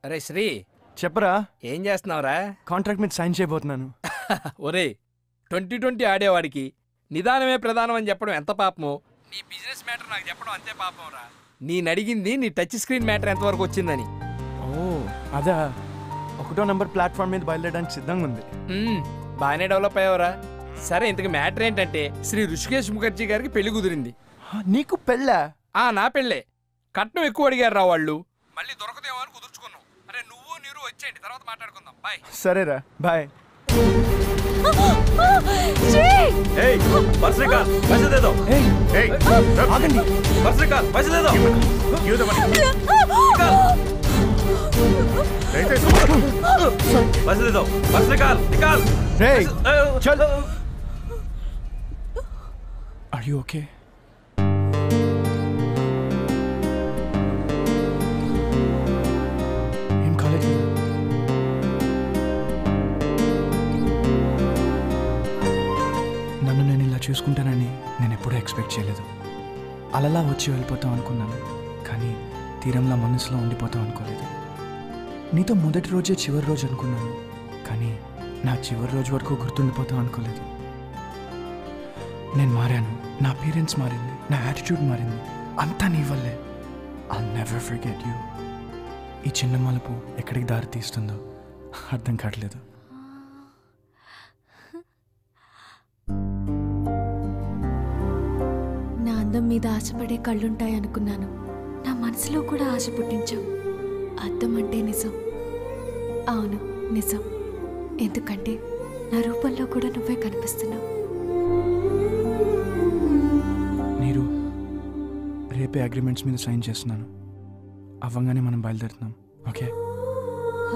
అరే శ్రీ, చెప్పరా. ఏం చేస్తున్నావురా? కాంట్రాక్ట్ మీద సైన్ చేయబోతున్నాను. ఒరే, 2020 ఆడేవాడికి నిదానమే ప్రధానం అని చెప్పడం ఎంత పాపమో, నీ బిజినెస్ మ్యాటర్ నాకు చెప్పడం అంతే పాపం రా. నేనడిగింది నీ టచ్ స్క్రీన్ మ్యాటర్ ఎంతవరకు వచ్చిందని. ఓ అదా, 1వ నంబర్ ప్లాట్ఫామ్ మీద బయలుదేరడానికి సిద్ధంగా ఉంది. బాగానే డెవలప్ అయ్యావరా. సరే, ఇంతకు మ్యాటర్ ఏంటంటే శ్రీ ఋషికేష్ ముఖర్జీ గారికి పెళ్లి కుదిరింది. నీకు పెళ్ళా? నా పెళ్ళే. కట్నం ఎక్కువ అడిగారు రా వాళ్ళు. మళ్ళీ దొరకదేమో అని కుదుర్చుకున్నాం. అరే నువ్వు నీరు వచ్చేయండి, తర్వాత మాట్లాడుకుందాం. బాయ్. సరేరా, బాయ్. Are you okay? ఏం కాలేదు. నన్ను నేను ఇలా చూసుకుంటానని నేను ఎప్పుడూ ఎక్స్పెక్ట్ చేయలేదు. అలలా వచ్చి వెళ్ళిపోతాం అనుకున్నాను, కానీ తీరంలా మనసులో ఉండిపోతాం అనుకోలేదు. నీతో మొదటి రోజే చివరి రోజు అనుకున్నాను, కానీ నా చివరి రోజు వరకు గుర్తుండిపోతాం అనుకోలేదు. నేను మారాను, నా అపియరెన్స్ మారింది, నా యాటిట్యూడ్ మారింది, అంతా నీ వల్లే. I'll never forget you. ఈ చిన్న మలుపు ఎక్కడికి దారి తీస్తుందో అర్థం కావట్లేదు. నా అందం మీద ఆశపడే కళ్ళుంటాయనుకున్నాను. నా మనసులో కూడా ఆశ పుట్టించావు. అద్దం అంటే నిజం. అవును, నిజం. ఎందుకంటే నా రూపంలో కూడా నువ్వే కనిపిస్తున్నావు. నీరు, రేపే అగ్రిమెంట్స్ మీద సైన్ చేస్తున్నాను. అవ్వగానే మనం బయలుదేరుతున్నాం, ఓకే?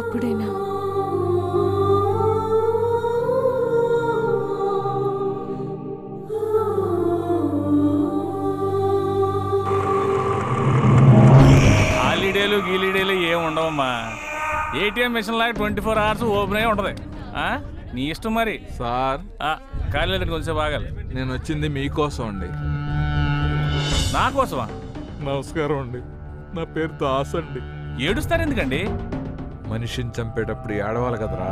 అప్పుడేనా? హాలిడేలు గీలిడేలు ఏం ఉండవమ్మా. ఏటీఎం మిషన్ లాగా 24 hours ఓపెన్ అయి ఉంటుంది. నీ ఇష్టం మరి. సార్, కాలేదండి కొంచెం బాగాలి. నేను వచ్చింది మీకోసం అండి. నా కోసమా? నమస్కారం అండి, నా పేరు దాస్ అండి. ఏడుస్తారు ఎందుకండి? మనిషిని చంపేటప్పుడు ఏడవాలి కదరా.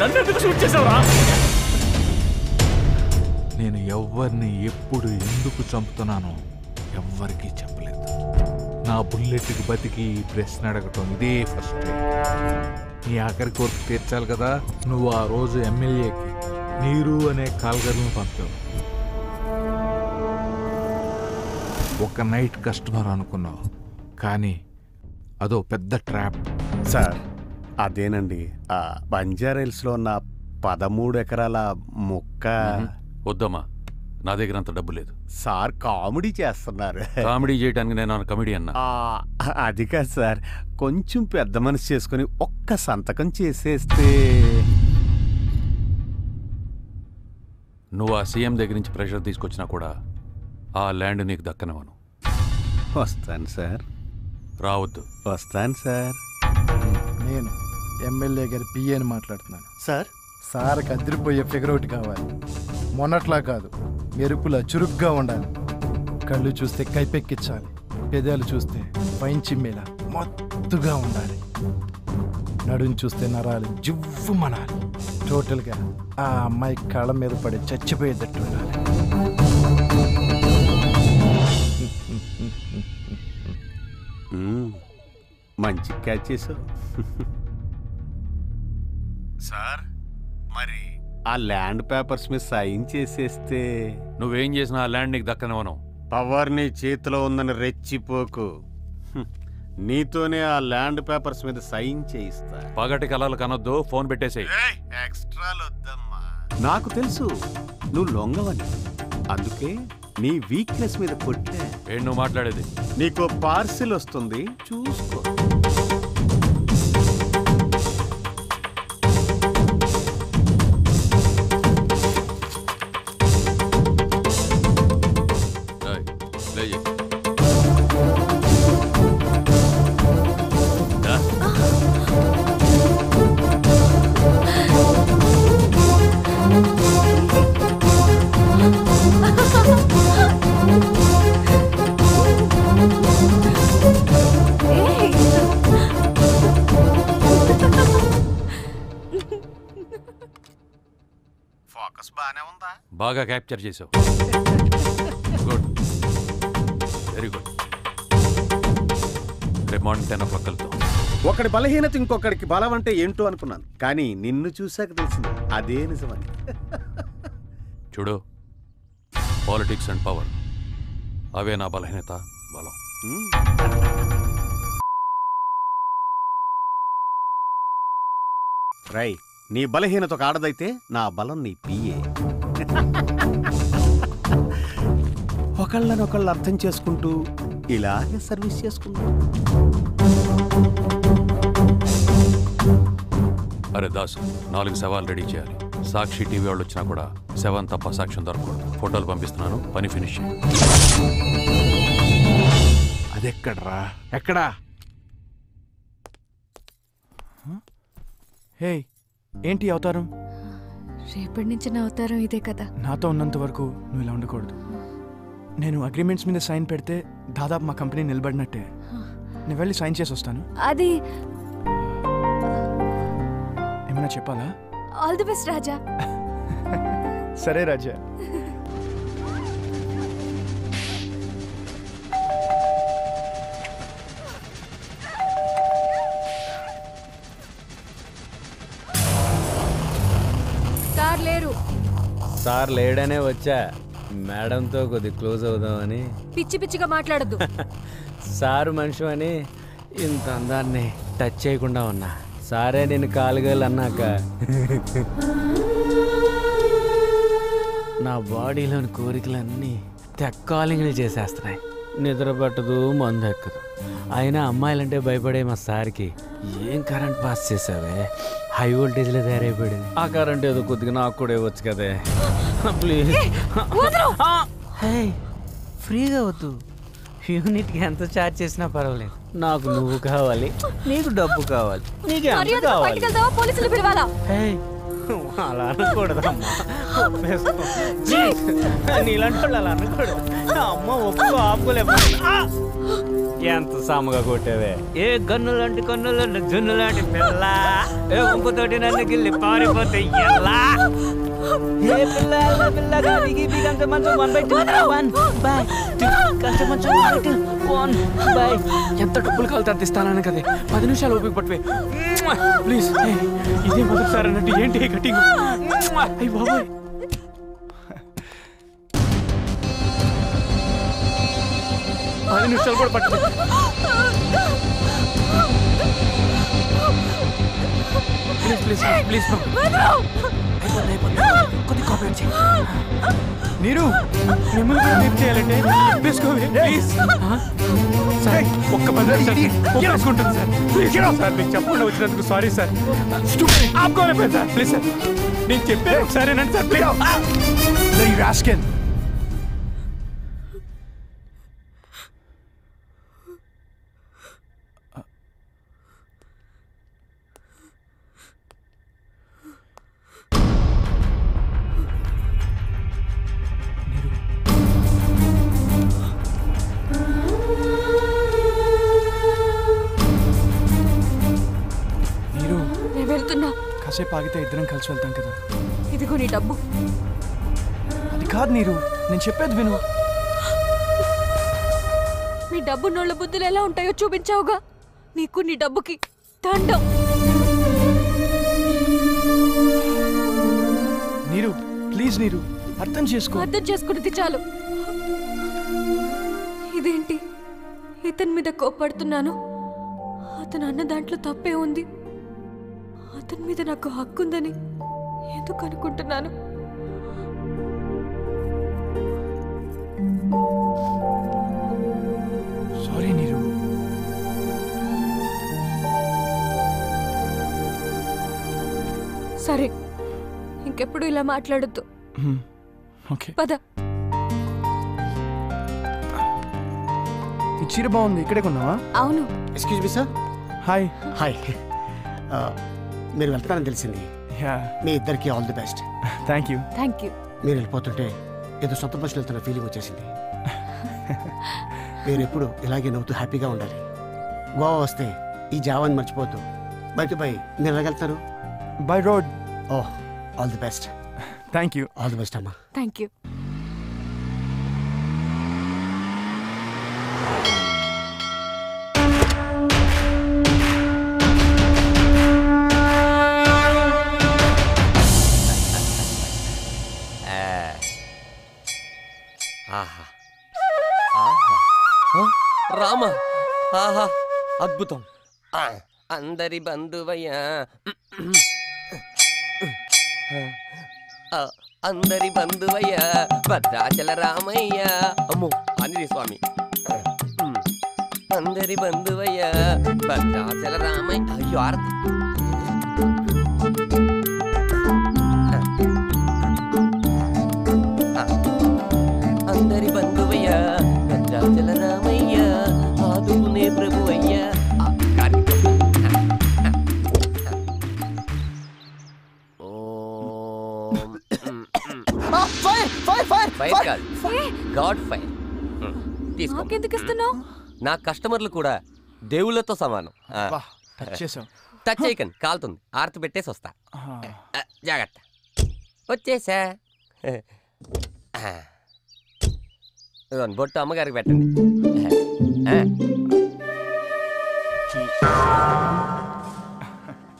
నన్ను ఎందుకు షూట్ చేసావురా? నేను ఎవరిని ఎప్పుడు ఎందుకు చంపుతున్నానో ఎవ్వరికీ చెప్పలేదు. నా బుల్లెట్కి బతికి ఈ ప్రశ్న అడగటం ఇదే ఫస్ట్ టైం. నీ ఆఖరి కోరిక తీర్చాలి కదా. నువ్వు ఆ రోజు ఎమ్మెల్యేకి నీరు అనే కాల్గర్లను పంపావు. ఒక నైట్ కస్టమర్ అనుకున్నావు, కానీ అదో పెద్ద ట్రాప్. సార్, అదేనండి, ఆ బంజారాహిల్స్లో ఉన్న 13 ఎకరాల ముక్క. వద్దమ్మా, నా దగ్గర అంత డబ్బు లేదు. సార్ కామెడీ చేస్తున్నారు. కామెడీ చేయడానికి నేను కమెడీ అన్నా. అది కాదు సార్, కొంచెం పెద్ద మనసు చేసుకుని ఒక్క సంతకం చేసేస్తే. నువ్వు ఆ సీఎం దగ్గర నుంచి ప్రెషర్ తీసుకొచ్చినా కూడా ఆ ల్యాండ్ నీకు దక్కనివ్వను. వస్తాను సార్. రావద్దు. వస్తాను సార్. నేను ఎమ్మెల్యే గారి పిఏని మాట్లాడుతున్నాను. సార్, సార్కి అదిరిపోయే ఫిగర్ ఒకటి కావాలి. మొన్నట్లా కాదు, మెరుపులా చురుగ్గా ఉండాలి. కళ్ళు చూస్తే కైపెక్కించాలి, పెదాలు చూస్తే పైన చిమ్మేలా మత్తుగా ఉండాలి, నడుం చూస్తే నరాలు జివ్వు మనాలి. టోటల్గా ఆ అమ్మాయి కళ్ళ మీద పడి చచ్చిపోయేటట్టు ఉండాలి. మంచి క్యాచ్ చేసావు సార్. మరి ఆ ల్యాండ్ పేపర్స్ మీద సైన్ చేసేస్తే. నువ్వేం చేసినా ఆ ల్యాండ్ నీకు దక్కనివ్వను. పవర్ నీ చేతిలో ఉందని రెచ్చిపోకు. నీతోనే ఆ ల్యాండ్ పేపర్స్ మీద సైన్ చేయిస్తా. పగటి కలలు కనొద్దు, ఫోన్ పెట్టేసేయ్. ఎక్స్ట్రాలు వద్దమ్మా. నాకు తెలుసు నువ్వు లొంగవని, అందుకే నీ వీక్నెస్ మీద కొట్టే. ఏం నువ్వు మాట్లాడేది? నీకు పార్సిల్ వస్తుంది, చూసుకో. బానే ఉందా? బాగా క్యాప్చర్ చేసావు. Good, very good. రేపు మార్నింగ్ 10 o'clock కలుద్దాం. ఒకడి బలహీనత ఇంకొకడికి బలం అంటే ఏంటో అనుకున్నాను, కానీ నిన్ను చూశాక తెలిసింది అదే నిజమని. చూడు, పాలిటిక్స్ అండ్ పవర్ అవే నా బలహీనత, బలం. రై, నీ బలహీనత ఒక ఆడదైతే నా బలం నీ పిఏ. ఒకళ్ళనొకళ్ళు అర్థం చేసుకుంటూ ఇలాగే సర్వీస్ చేసుకుంటూ. అరే దాసు, 4 శవాలు రెడీ చేయాలి. సాక్షి టీవీ వాళ్ళు వచ్చినా కూడా శవం తప్ప సాక్ష్యం దొరకకూడదు. ఫోటోలు పంపిస్తున్నాను, పని ఫినిష్ చేయి. అదెక్కడ్రా? ఎక్కడా? హే, ఏంటి అవతారం? రేపటి నుంచి నా అవతారం ఇదే కదా. నాతో ఉన్నంత వరకు నువ్వు ఇలా ఉండకూడదు. నేను అగ్రిమెంట్స్ మీద సైన్ పెడితే దాదాపు మా కంపెనీ నిలబడినట్టే. నేను వెళ్ళి సైన్ చేసి వస్తాను. అది ఏమైనా చెప్పాలా? ఆల్ ది బెస్ట్ రాజా. సరే రాజా. సార్ లేరు. సార్ లేడనే వచ్చా, మేడంతో కొద్ది క్లోజ్ అవుదామని. పిచ్చి పిచ్చిగా మాట్లాడద్దు. సారు మనిషి అని ఇంత అందాన్ని టచ్ చేయకుండా ఉన్నా. సారే నేను కాలుగలు అన్నాక నా బాడీలోని కోరికలన్నీ తెక్కాలింగ్లు చేసేస్తున్నాయి. నిద్ర పట్టదు, మందు ఎక్కదు. అయినా అమ్మాయిలంటే భయపడే మా సార్కి ఏం కరెంట్ పాస్ చేసావే, హై వోల్టేజ్లో తయారైపోయాడు. ఆ కరెంట్ ఏదో కొద్దిగా నాకు కూడా ఇవ్వచ్చు కదే ప్లీజ్. ఫ్రీగా వద్దు, యూనిట్కి ఎంత ఛార్జ్ చేసినా పర్వాలేదు. నాకు నువ్వు కావాలి, నీకు డబ్బు కావాలి, నీకు ఎంత కావాలి. పోలీసులు పిలవాలా? అలా అనకూడదమ్మా, నీలాంటి వాళ్ళు అలా అనకూడదు. నా అమ్మ ఒప్పుకో, ఆపుకోలేకపోతే. ఎంత సాముగా కొట్టావే. ఏ గన్ను లాంటి కన్నులు, జున్ను లాంటి పిల్ల, ఏ ఉంపుతోటి నన్ను గిల్లి పారిపోతే ఎలా? ఏ పిల్ల పిల్లగా దిగి బిగంత మంచం 1/2 1/2 కంచం మంచం 1/2 ఎంత డబ్బులు కావాలి తగ్గిస్తానని కదే. 10 నిమిషాలు ఓపిక పట్టువే ప్లీజ్. ఇదే మొదటిసారి అన్నట్టు ఏంటి కటింగ్? అయ్యి బాబోయ్. పది నిమిషాలు కూడా పట్టు. ప్లీజ్ ప్లీజ్ ప్లీజ్ కొద్ది కోఆపరేట్ చేయి. నీరు, మిమ్మల్ని కూడా రేపు చేయాలంటే వేసుకోవే ప్లీజ్. సార్, ఒక్క 10 నిమిషాలు ఒప్పుకుంటాను సార్. ప్లీజ్ సార్, మీకు చెప్పకుండా వచ్చినందుకు సారీ సార్. ఆపుకోలేకపోయింది సార్, ప్లీజ్ సార్. నేను చెప్పే ఒకసారేనండి సార్, ప్లీజ్. రాస్కెల్, కాసేపు ఆగితే ఇద్దరం కలిసి వెళ్తాం కదా. ఇదిగో నీ డబ్బు. అది కాదు నీరు, నేను చెప్పేది విను. మీ డబ్బు నోళ్ళ బుద్ధులు ఎలా ఉంటాయో చూపించావుగా. నీకు నీ డబ్బుకి దండం. నీరు ప్లీజ్, నీరు అర్థం చేసుకో. అర్థం చేసుకున్నది చాలు. ఇదేంటి, ఇతని మీద కోప్పడుతున్నాను? అతను అన్న దాంట్లో తప్పే ఉంది. అతని మీద నాకు హక్కుందని ఎందుకు అనుకుంటున్నాను? సారీ నీరు. సరే, ఇంకెప్పుడు ఇలా మాట్లాడొద్దు. ఓకే, పద. ఈ చీర బాగుంది, ఇక్కడే కొన్నావా? అవును. Excuse me sir. Hi. Hi. మీరు వెళ్తారని తెలిసింది. మీ ఇద్దరికి all the best. Thank you. Thank you. మీరు వెళ్ళిపోతుంటే ఏదో సొంత మనుషులు వెళ్తున్న ఫీలింగ్ వచ్చేసింది. మీరు ఎప్పుడు ఇలాగే నవ్వుతూ హ్యాపీగా ఉండాలి. గోవా వస్తే ఈ జావాని మర్చిపోతూ. బయట మీరు ఎలాగెళ్తారు? By road. Oh, all the best. Thank you. All the best అమ్మా. Thank you. ఆహా ఆహా రామ ఆహా అద్భుతం. అందరి బంధువయ్యా అందరి బంధువయ్యా భద్రాచల రామయ్య. అమ్మో ఆంజనేయ స్వామి. అందరి బంధువయ్యా భద్రాచల రామయ్య. అయ్యో ఆరతి. అందరి బంధువయ్యా భద్రాచల రామయ్య ఆదుకునే ప్రభువయ్యా. గాడ్ ఫైర్ నాకెందుకు ఇస్తున్నావు? నా కస్టమర్లు కూడా దేవుళ్ళతో సమానం. టచ్ చేయకండి, కాలుతుంది. ఆర్తి పెట్టేసి వస్తా. జాగ్రత్త. వచ్చేసా. బొట్టు అమ్మగారికి పెట్టండి.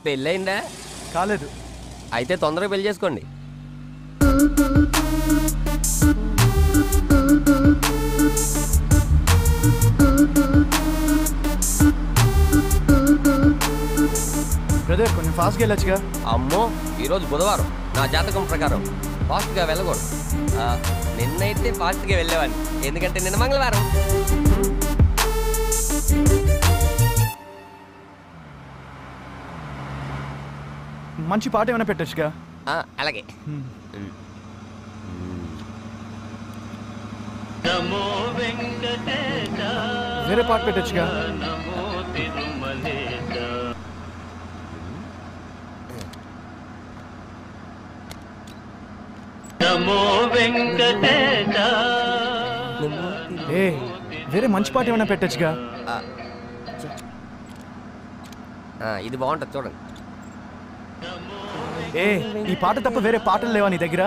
పెళ్ళయిందా? కాలేదు. అయితే తొందరగా పెళ్లి చేసుకోండి. బ్రదర్ కొంచెం ఫాస్ట్గా వెళ్ళొచ్చుగా. అమ్మో ఈరోజు బుధవారం. నా జాతకం ప్రకారం ఫాస్ట్గా వెళ్ళకూడదు. నిన్నైతే ఫాస్ట్గా వెళ్ళేవాడిని, ఎందుకంటే నిన్న మంగళవారం. మంచి పాట ఏమైనా పెట్టొచ్చుగా. అలాగే. వేరే పాట పెట్టొచ్చుగా. ఏ వేరే మంచి పాట ఏమైనా పెట్టొచ్చుగా. ఇది బాగుంటుంది చూడండి. ఏ ఈ పాట తప్ప వేరే పాటలు లేవా నీ దగ్గర?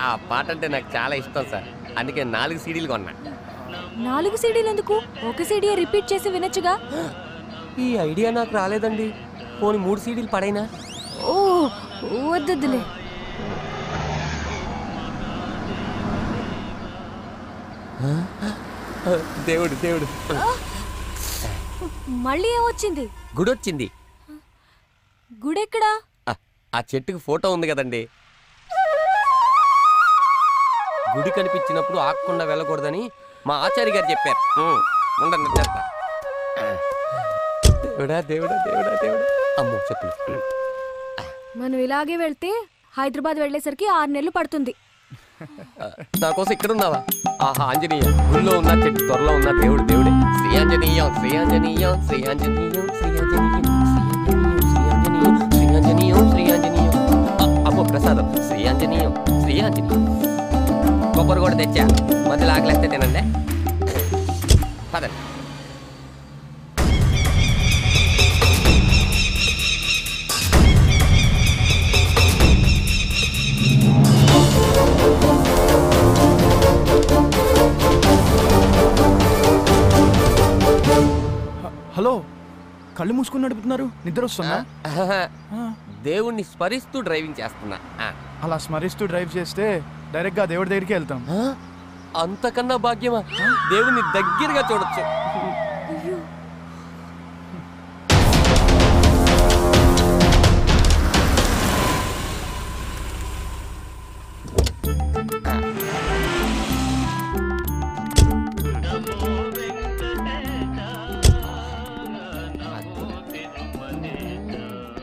ఆ పాట అంటే నాకు చాలా ఇష్టం సార్, అందుకే 4 సీడీలు కొన్నా. 4 సీడీలు ఎందుకు? ఒక సీడీ రిపీట్ చేసి వినొచ్చుగా. ఈ ఐడియా నాకు రాలేదండి. పోనీ 3 సీడీలు పడైనా? ఓ వద్దులే. దేవుడు దేవుడు. మళ్ళీ ఏమొచ్చింది? గుడొచ్చింది. గుడెక్కడా? ఆ చెట్టుకు ఫోటో ఉంది కదండి. గుడి కనిపించినప్పుడు ఆగకుండా వెళ్ళకూడదని మా ఆచార్య గారు చెప్పారు. ఉండండి చెప్తా. దేవుడా దేవుడా దేవుడా దేవుడా. అమ్మో చెప్పు. మనం ఇలాగే వెళ్తే హైదరాబాద్ వెళ్ళేసరికి 6 నెలలు పడుతుంది. నా కోసం ఇక్కడ ఉన్నావా? ఆహా ఆంజనేయ, గుళ్ళో ఉన్న చెట్టు త్వరలో ఉన్న దేవుడు దేవుడే. శ్రీ ఆంజనేయం శ్రీ ఆంజనేయం శ్రీ ఆంజనేయం శ్రీ ఆంజనేయం శ్రీ ఆంజనేయం శ్రీ ఆంజనేయం శ్రీ ఆంజనేయం. అమ్మో ప్రసాదం. శ్రీ ఆంజనేయం శ్రీ ఆంజనేయం. కొబ్బరి కూడా తెచ్చా, మధ్యలో ఆకలేస్తే తినండి. పదండి. హలో, కళ్ళు మూసుకుని నడుపుతున్నారు, నిద్ర వస్తుందా? దేవుణ్ణి స్మరిస్తూ డ్రైవింగ్ చేస్తున్నా. అలా స్మరిస్తూ డ్రైవ్ చేస్తే డైరెక్ట్గా దేవుడి దగ్గరికి వెళ్తాం. అంతకన్నా భాగ్యమా? దేవుణ్ణి దగ్గరగా చూడొచ్చు.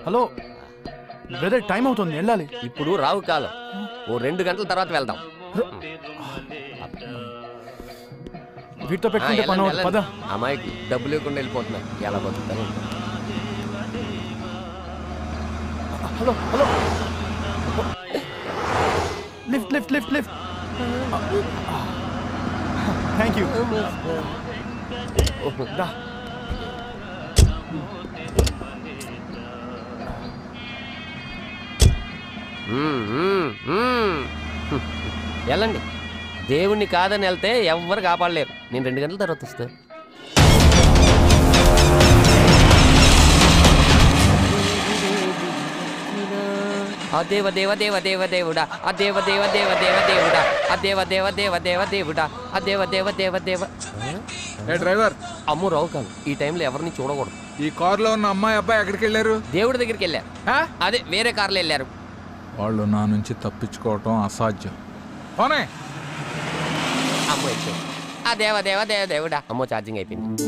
హలో బ్రదర్, టైం అవుతుంది, వెళ్ళాలి. ఇప్పుడు రావు కాలం, ఓ 2 గంటల తర్వాత వెళ్దాం. వీటితో పెట్టుకుంటే పని అవుతుంది. పద. అమ్మాయికి డబ్బులు లేకుండా వెళ్ళిపోతున్నా, ఎలా బతుకుతాను. Hello hello, lift lift lift lift. Thank you. దా. వెళ్ళండి. దేవుణ్ణి కాదని వెళ్తే ఎవ్వరు కాపాడలేరు. నేను 2 గంటల తర్వాత వస్తాను. ఆ దేవ దేవ దేవ దేవ దేవుడా, ఆ దేవ దేవ దేవ దేవ దేవుడా, ఆ దేవ దేవ దేవ దేవ దేవుడా, ఆ దేవ దేవ దేవ దేవ. ఏ డ్రైవర్, అమ్మో రావు కాదు, ఈ టైంలో ఎవరిని చూడకూడదు. ఈ కారులో ఉన్న అమ్మాయి అబ్బాయి ఎక్కడికి వెళ్ళారు? దేవుడి దగ్గరికి వెళ్ళారు. అదే వేరే కార్లో వెళ్ళారు. వాళ్ళు నా నుంచి తప్పించుకోవటం అసాధ్యం. పోనే. అమ్మో ఇచ్చాడు. ఆ దేవ దేవ దేవ దేవుడా. అమ్మో ఛార్జింగ్ అయిపోయింది.